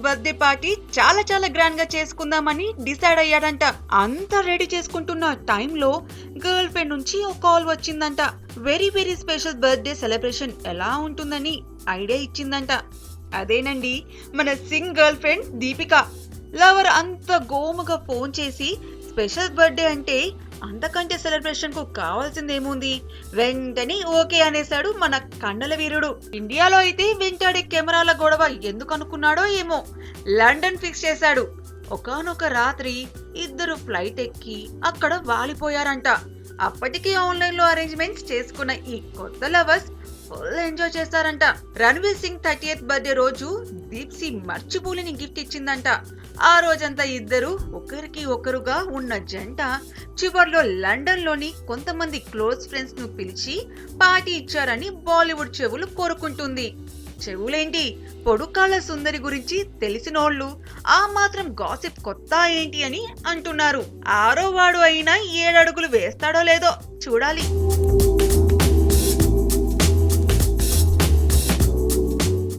Birthday party చాలా చాలా grand గా చేసుకుందామని డిసైడ్ అయ్యాడంట. అంతా రెడీ చేసుకుంటున్న టైంలో గర్ల్ ఫ్రెండ్ నుంచి ఒక కాల్ వచ్చిందంట. Very very special birthday celebration ఎలా ఉంటుందని ఐడియా ఇచ్చిందంట. అదేనండి మన Singh girl friend Deepika. Lover అంత గోముగా ఫోన్ చేసి స్పెషల్ బర్త్డే అంటే అంతకంటే సెలబ్రేషన్ కు కావాల్సిందేముంది, వెంటనే ఓకే అనేసాడు మన కండల వీరుడు. ఇండియాలో అయితే వెంటాడే కెమెరాల గొడవ ఎందుకు అనుకున్నాడో ఏమో లండన్ ఫిక్స్ చేశాడు. ఒకానొక రాత్రి ఇద్దరు ఫ్లైట్ ఎక్కి అక్కడ వాలిపోయారంట. అప్పటికే ఆన్లైన్ లో అరేంజ్మెంట్స్ చేసుకున్న ఈ కొత్త లవర్స్ ఫుల్ ఎంజాయ్ చేస్తారంట. రణ్వీర్ సింగ్ 30th బర్త్డే రోజు దీప్సి మర్చిపోలేని గిఫ్ట్ ఇచ్చిందంట. ఆ రోజంతా ఇద్దరు ఒకరికి ఒకరుగా ఉన్న జంట చివర్లో లండన్ లోని కొంతమంది క్లోజ్ ఫ్రెండ్స్ ను పిలిచి పార్టీ ఇచ్చారని బాలీవుడ్ చెవులు కోరుకుంటుంది. చెవులేంటి, పొడుకాళ్ళ సుందరి గురించి తెలిసినోళ్ళు ఆ మాత్రం గాసిప్ కొత్త ఏంటి అని అంటున్నారు. ఆరో వాడు అయినా 7 అడుగులు వేస్తాడో లేదో చూడాలి.